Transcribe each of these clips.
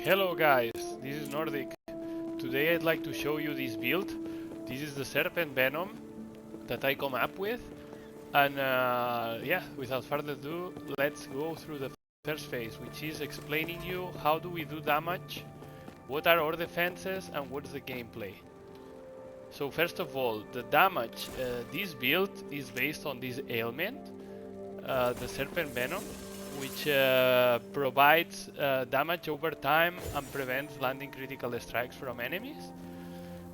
Hello guys, this is Nordic. Today I'd like to show you this build. This is the Serpent Venom that I come up with. And yeah, without further ado, let's go through the first phase, which is explaining you how do we do damage, what are our defenses, and what's the gameplay. So first of all, the damage. This build is based on this ailment, the Serpent Venom, which provides damage over time and prevents landing critical strikes from enemies.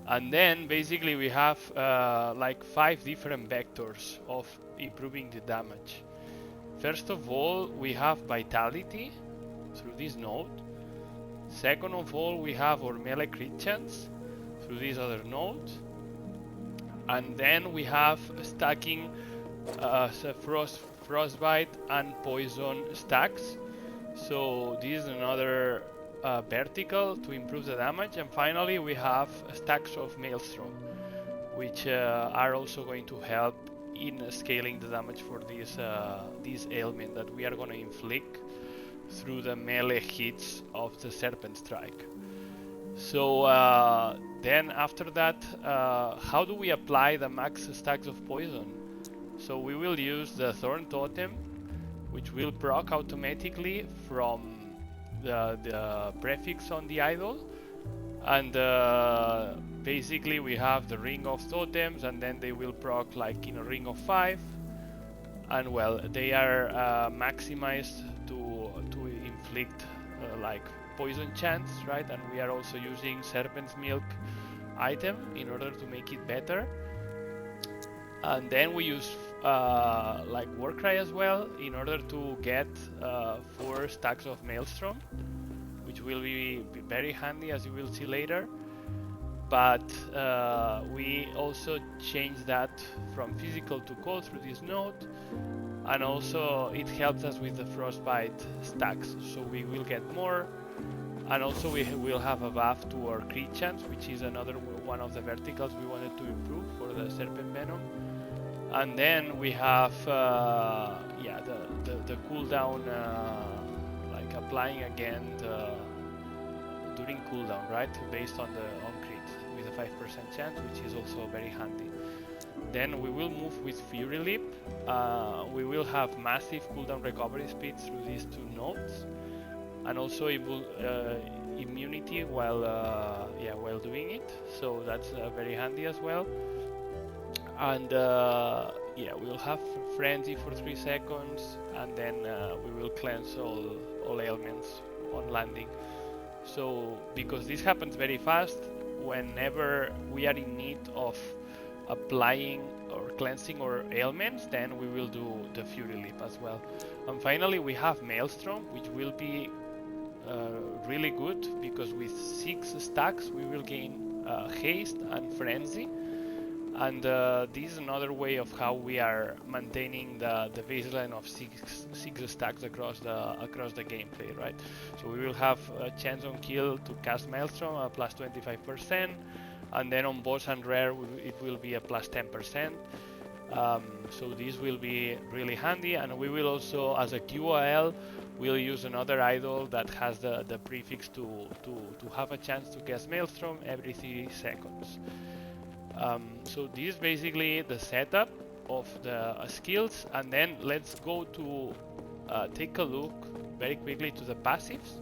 And then basically we have like 5 different vectors of improving the damage. First of all, we have vitality through this node. Second of all, we have our melee crit chance through this other node. And then we have stacking frostbite and poison stacks. So this is another vertical to improve the damage. And finally we have stacks of maelstrom, which are also going to help in scaling the damage for this ailment that we are going to inflict through the melee hits of the Serpent strike. So then after that, how do we apply the max stacks of poison? So we will use the Thorn Totem, which will proc automatically from the prefix on the idol. And basically we have the Ring of Totems, and then they will proc like in a ring of 5. And well, they are maximized to inflict like poison chance, right? And we are also using Serpent's Milk item in order to make it better. And then we use like Warcry as well in order to get 4 stacks of Maelstrom, which will be very handy, as you will see later. But we also change that from physical to cold through this node, and also it helps us with the frostbite stacks, so we will get more. And also we will have a buff to our crit chance, which is another one of the verticals we wanted to improve for the Serpent Venom. And then we have yeah, the cooldown, like applying again during cooldown, right? Based on the crit with a 5% chance, which is also very handy. Then we will move with Fury Leap. We will have massive cooldown recovery speed through these 2 nodes, and also immunity while yeah, while doing it. So that's very handy as well. And yeah, we'll have Frenzy for 3 seconds, and then we will cleanse all ailments on landing. So because this happens very fast, whenever we are in need of applying or cleansing our ailments, then we will do the Fury Leap as well. And finally we have Maelstrom, which will be really good, because with 6 stacks we will gain haste and frenzy. And this is another way of how we are maintaining the baseline of 6 stacks across the gameplay, right? So we will have a chance on kill to cast Maelstrom at plus 25%, and then on boss and rare it will be a plus 10%. So this will be really handy. And we will also, as a QOL, we'll use another idol that has the prefix to have a chance to cast Maelstrom every 3 seconds. So this is basically the setup of the skills, and then let's go to take a look very quickly to the passives.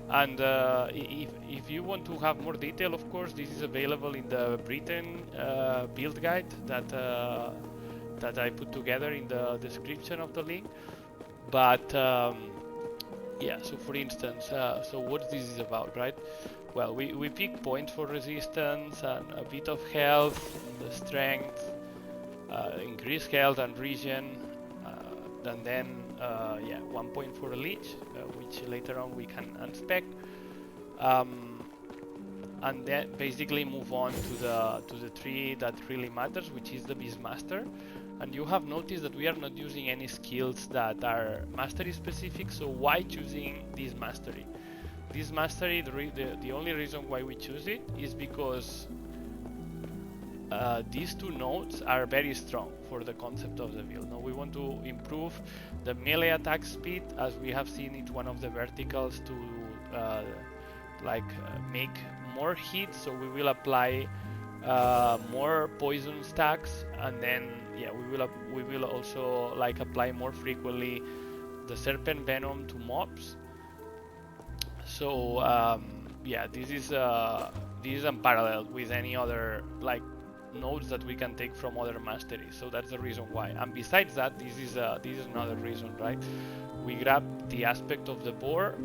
And if you want to have more detail, of course, this is available in the Britain build guide that I put together in the description of the link. But yeah, so for instance, so what this is about, right? Well, we pick points for resistance and a bit of health, the strength, increased health and regen, and then yeah, 1 point for a leech, which later on we can unspec, and then basically move on to the tree that really matters, which is the Beastmaster. And you have noticed that we are not using any skills that are mastery specific. So why choosing this mastery? This mastery, the only reason why we choose it is because these 2 nodes are very strong for the concept of the build. Now we want to improve the melee attack speed, as we have seen it's one of the verticals to like make more hits, so we will apply more poison stacks, and then yeah, we will also like apply more frequently the Serpent Venom to mobs. So yeah, this is unparalleled with any other like nodes that we can take from other masteries. So that's the reason why. And besides that, this is another reason, right? We grab the aspect of the boar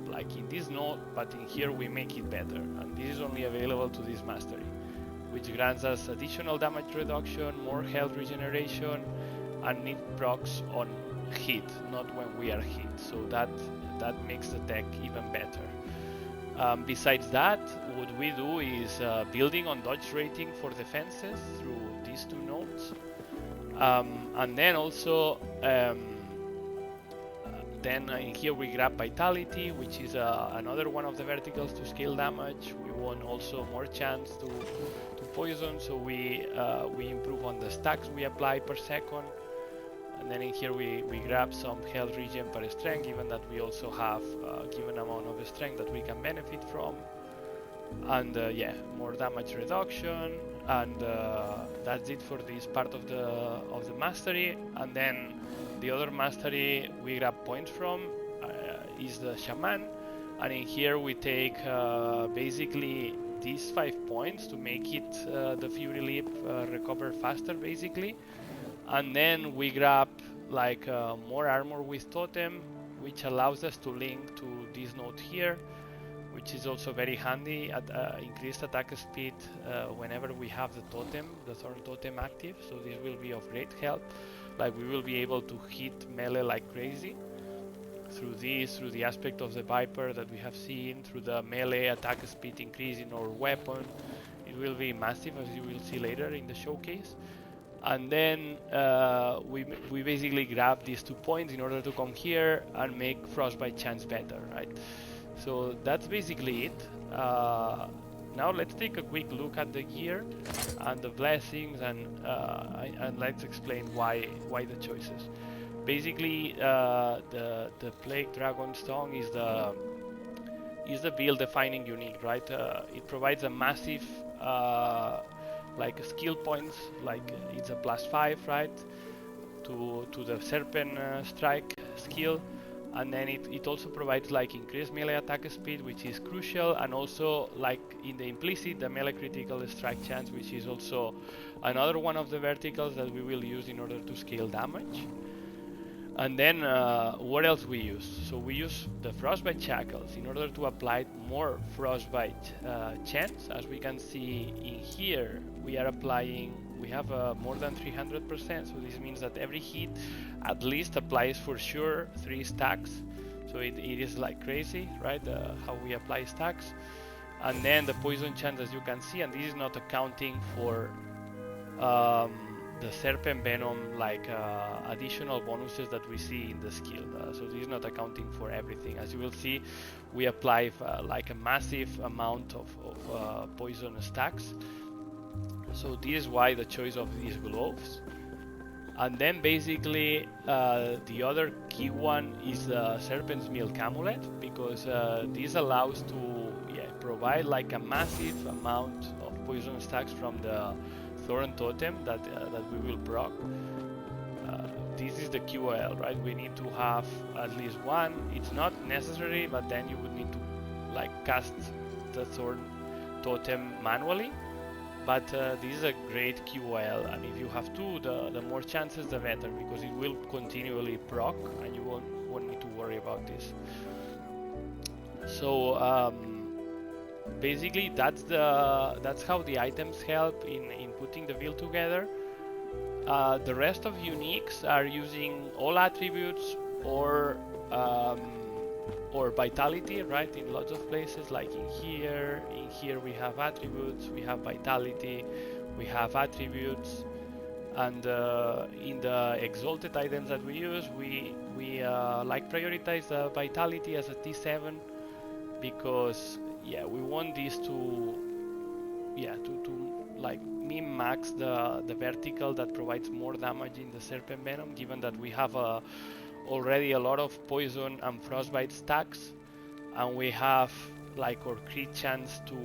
like in this node, but in here we make it better, and this is only available to this mastery, which grants us additional damage reduction, more health regeneration, and it procs on hit, not when we are hit. So that makes the deck even better. Besides that, what we do is building on dodge rating for defenses through these two nodes, and then also then in here we grab vitality, which is another one of the verticals to scale damage. We want also more chance to poison, so we improve on the stacks we apply per second. And then in here we grab some health regen per strength, given that we also have a given amount of strength that we can benefit from. And yeah, more damage reduction, and that's it for this part of the mastery. And then the other mastery we grab points from is the shaman, and in here we take basically these 5 points to make it the Fury Leap recover faster basically. And then we grab like more armor with totem, which allows us to link to this node here, which is also very handy at increased attack speed whenever we have the totem, the Thorn totem active. So this will be of great help. Like we will be able to hit melee like crazy through this, through the aspect of the Viper that we have seen, through the melee attack speed increase in our weapon. It will be massive, as you will see later in the showcase. And then we basically grab these 2 points in order to come here and make Frostbite chance better, right? So that's basically it. Now let's take a quick look at the gear and the blessings, and let's explain why the choices. Basically, the Plague Dragon Stone is the build defining unique, right? It provides a massive like skill points, like it's a +5, right, to the Serpent strike skill. And then it also provides like increased melee attack speed, which is crucial, and also like in the implicit, the melee critical strike chance, which is also another one of the verticals that we will use in order to scale damage. And then what else we use? So we use the Frostbite Shackles in order to apply more Frostbite chance. As we can see in here, we are applying, we have more than 300%, so this means that every hit at least applies for sure 3 stacks. So it is like crazy, right, how we apply stacks. And then the poison chance, as you can see, and this is not accounting for the Serpent Venom like additional bonuses that we see in the skill. So this is not accounting for everything. As you will see, we apply like a massive amount of poison stacks. So this is why the choice of these gloves. And then basically the other key one is the Serpent's Milk Amulet, because this allows to provide like a massive amount of poison stacks from the Thorn Totem that we will proc. This is the QOL, right? We need to have at least one. It's not necessary, but then you would need to like cast the Thorn Totem manually. But this is a great QOL, and if you have 2, the more chances the better, because it will continually proc and you won't need to worry about this. So basically that's how the items help in putting the build together. The rest of uniques are using all attributes or vitality, right? In lots of places, like in here we have attributes, we have vitality, we have attributes, and in the exalted items that we use, we like prioritize the vitality as a T7, because we want this to like min-max the vertical that provides more damage in the Serpent Venom, given that we have already a lot of poison and frostbite stacks, and we have like our crit chance to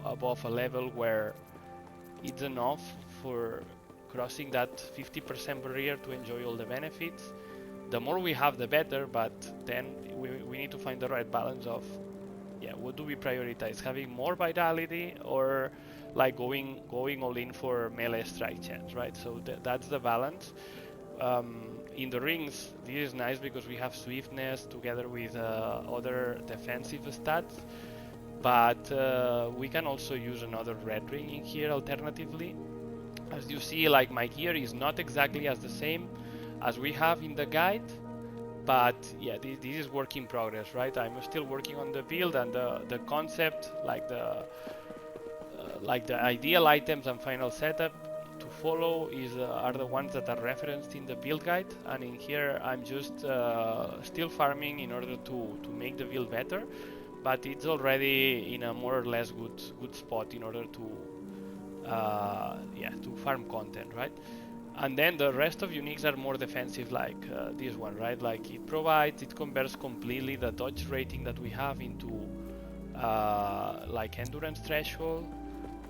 above a level where it's enough for crossing that 50% barrier to enjoy all the benefits. The more we have, the better, but then we need to find the right balance of, yeah, what do we prioritize? Having more vitality or like going all in for melee strike chance, right? So that's the balance. In the rings, this is nice because we have swiftness together with other defensive stats, but we can also use another red ring in here alternatively. As you see, like my gear is not exactly as the same as we have in the guide, but yeah, this is work in progress, right? I'm still working on the build, and the concept, like the ideal items and final setup to follow are the ones that are referenced in the build guide, and in here I'm just still farming in order to make the build better, but it's already in a more or less good spot in order to to farm content, right? And then the rest of uniques are more defensive, like this one, right? Like it converts completely the dodge rating that we have into like endurance threshold,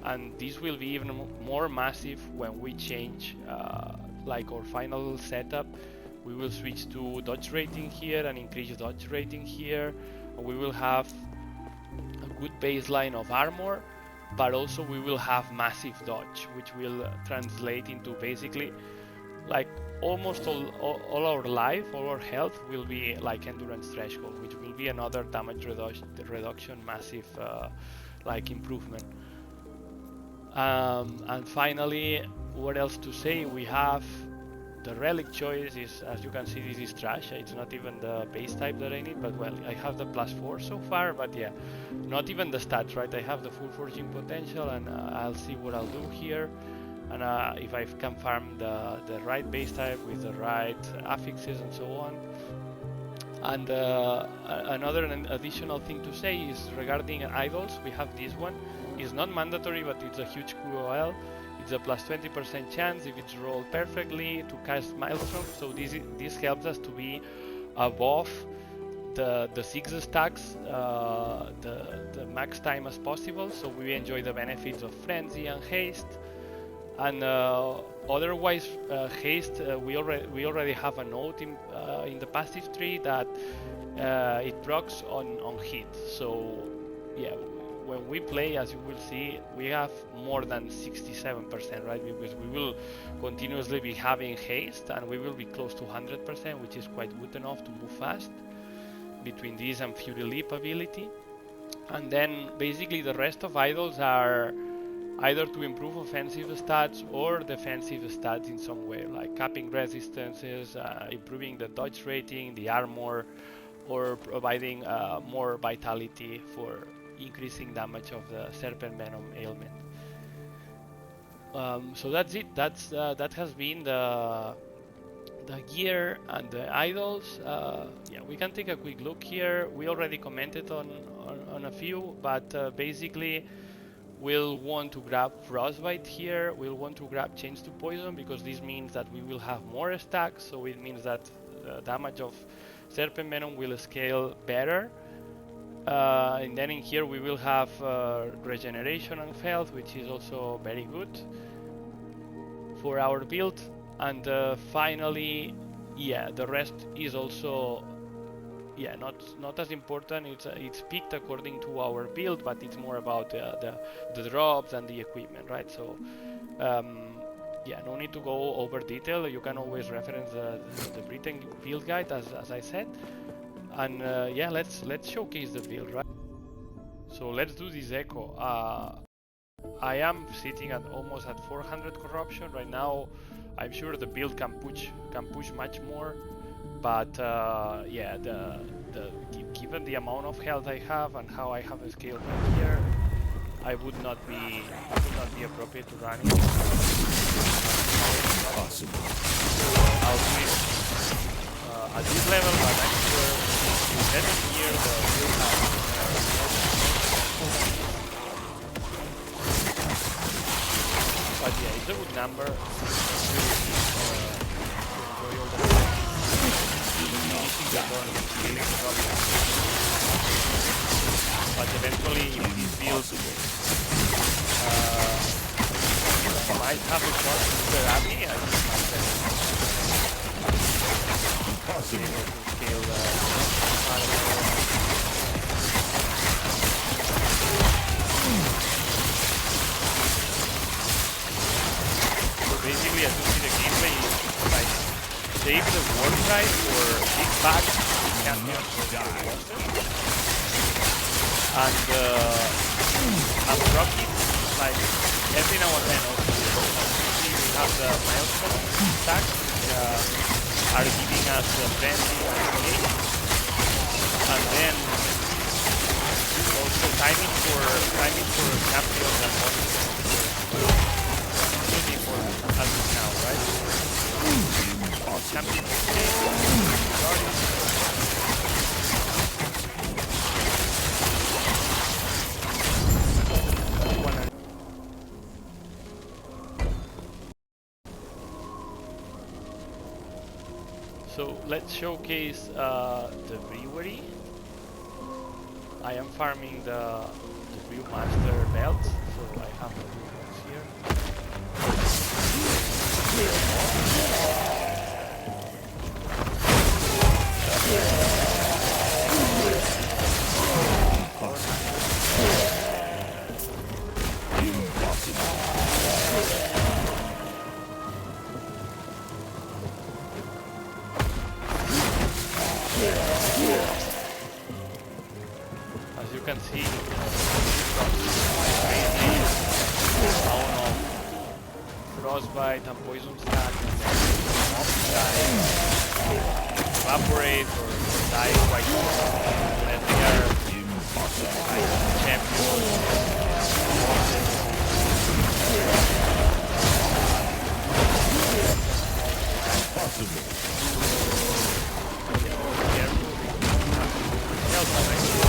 and this will be even more massive when we change like our final setup. We will switch to dodge rating here and increase dodge rating here, and we will have a good baseline of armor, but also we will have massive dodge, which will translate into basically like almost all our life, all our health will be like endurance threshold, which will be another damage reduction massive like improvement. And finally, what else to say? We have the relic choice is, as you can see, this is trash. It's not even the base type that I need, but well, I have the +4 so far, but yeah, not even the stats, right? I have the full forging potential, and I'll see what I'll do here. And if I can farm the right base type with the right affixes and so on. And another additional thing to say is regarding idols. We have this one. It's not mandatory, but it's a huge QOL. It's a +20% chance if it's rolled perfectly to cast Maelstrom. So this helps us to be above the 6 stacks, the max time as possible. So we enjoy the benefits of Frenzy and Haste. And otherwise, Haste, we already have a note in the passive tree that it procs on hit. So yeah, when we play, as you will see, we have more than 67%, right? Because we will continuously be having haste, and we will be close to 100%, which is quite good enough to move fast between this and Fury Leap ability. And then basically the rest of idols are either to improve offensive stats or defensive stats in some way, like capping resistances, improving the dodge rating, the armor, or providing more vitality for increasing damage of the Serpent Venom ailment. So that's it. That has been the gear and the idols. Yeah, we can take a quick look here. We already commented on a few, but basically we'll want to grab Frostbite here. We'll want to grab Change to Poison because this means that we will have more stacks. So it means that the damage of Serpent Venom will scale better. And then in here we will have regeneration and health, which is also very good for our build. And finally, yeah, the rest is also not as important. It's picked according to our build, but it's more about the drops and the equipment, right? So yeah, no need to go over detail. You can always reference the written build guide, as I said. And yeah, let's showcase the build, right? So let's do this echo. I am sitting at almost at 400 corruption right now. I'm sure the build can push much more, but yeah, given the amount of health I have and how I have scaled right here, it would not be appropriate to run it. Awesome. I'll do it at this level, but I'm sure better here the build but yeah, it's a good number. But but eventually this build might have a shot to grab me. I think Impossible. able to scale the So basically, as you see, the gameplay is like save the world guy for big bag champions for the monsters. And Rocky, like every now and then also, we have the milestone stacks which are giving us the friendly and then also timing for champions and monsters. Really important as of now, right? Champions So let's showcase the brewery. I am farming the Brewmaster belts, so I have the blue ones here. As you can see, frostbite and poison stack, and then mobs die, evaporate or die quite quickly, and they are like champions. Possible.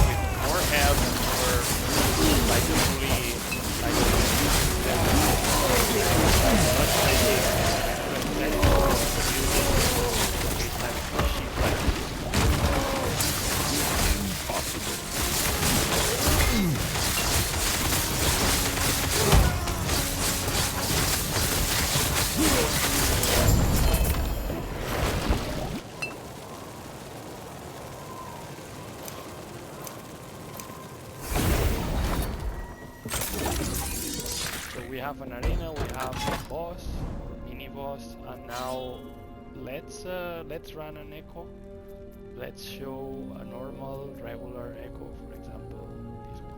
With more health or like truly like we have an arena, we have a boss or mini boss, and now let's run an echo. Let's show a normal regular echo, for example this one.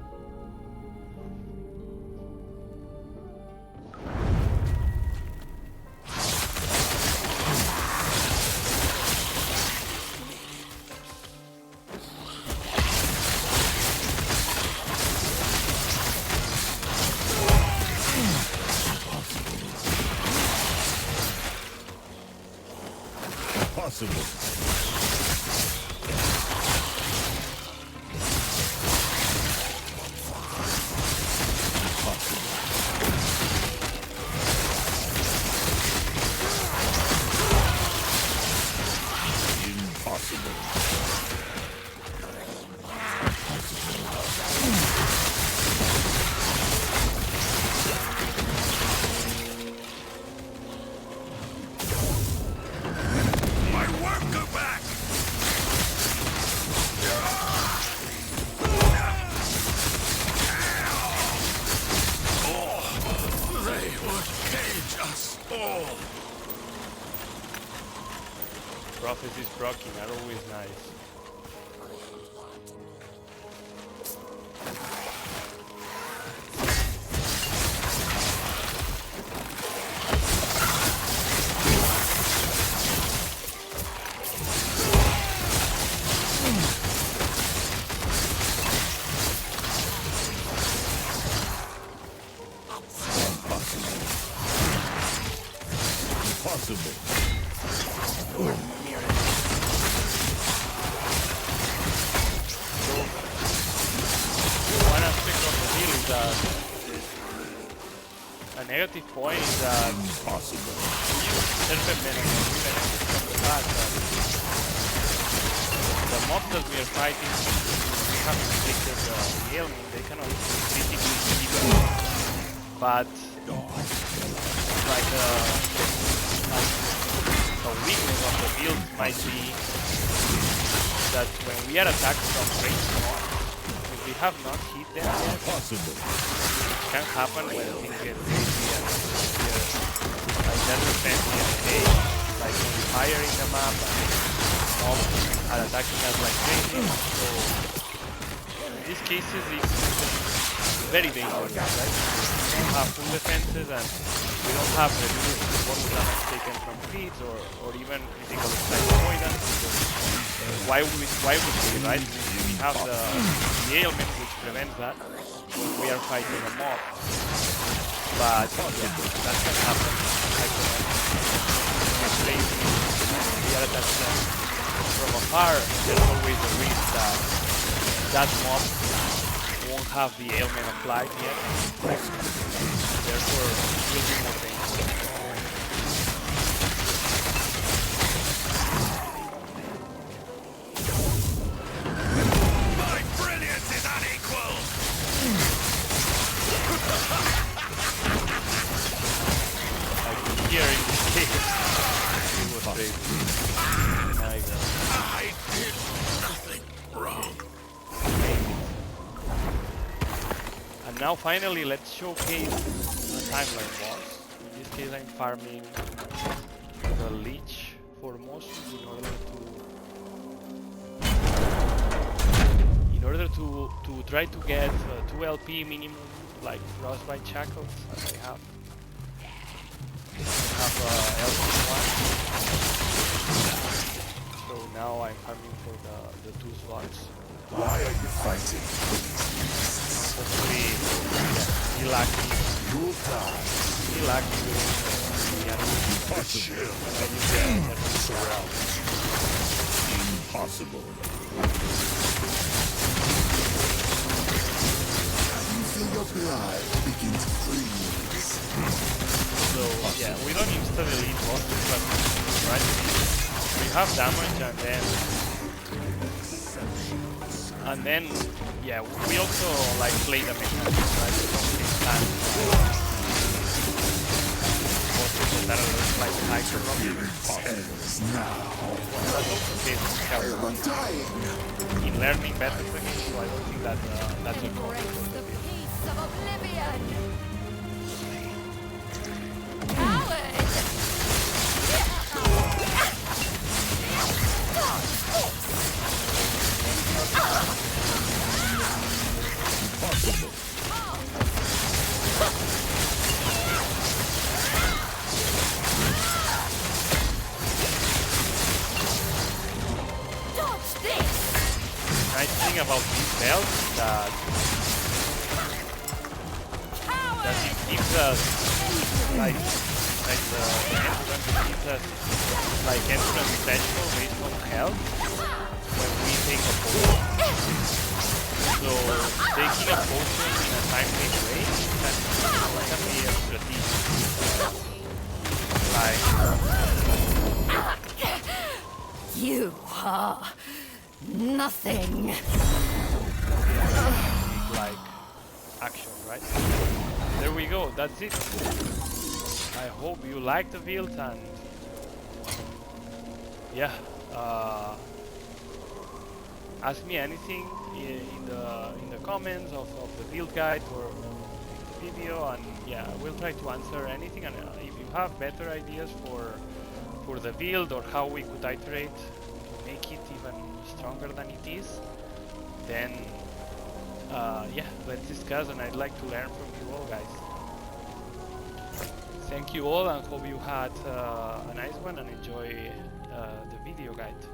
Possible. Prophecies proccing are always nice. Impossible. One aspect of the deal is that a negative point is that Serpent Venom benefits from the fact that the mob that we are fighting, we have inflicted the ailment, they cannot critically hit you. But like the weakness of the build might be that when we are attacked from range on, if we have not hit them yet, Impossible. it can happen when things get crazy and like that defense in stage, like when we fire in the map and mobs are attacking us like crazy. So in these cases it's very dangerous, right? We don't have full defenses and we don't have reduced bonus damage taken from feeds or even critical strike avoidance. Why would we, right? We have the ailment which prevents that when we are fighting a mob. But yeah, that can happen. Like when we are attacking them from afar, there's always a risk that that mob won't have the ailment applied yet. Therefore, it will be more dangerous. My brilliance is unequal. Like here in this case, it was crazy. I did nothing wrong. And now finally let's showcase a timeline boss. In this case I'm farming the leech for most in order to try to get 2 LP minimum like frostbite shackles as I have. LP1. So now I'm farming for the 2 slots. Why are you fighting? Hopefully, yeah, be lucky. You'll die. Be lucky with the enemy. Impossible. When you get Surround. Impossible. You feel your blood begin to freeze. So yeah, we don't instantly lead bosses, but right, we have damage and then yeah, we also like play the mechanics, right? We don't stand bosses that are like hyper rockets. That's also helps in learning better techniques, so I don't think that that's a problem. The peace of oblivion. Coward! Impossible. Dodge this! Nice thing about these belts is that it gives us like the entrance gives us like entrance special based on health when we take a potion. So taking a potion in a timely way can be a strategy. Like You are nothing. like action, right? There we go, that's it. I hope you liked the build and yeah, ask me anything in the comments of the build guide or the video, and yeah, I will try to answer anything. And if you have better ideas for the build or how we could iterate to make it even stronger than it is, then yeah, let's discuss, and I'd like to learn from you all, guys. Thank you all, and hope you had a nice one and enjoy the video guide.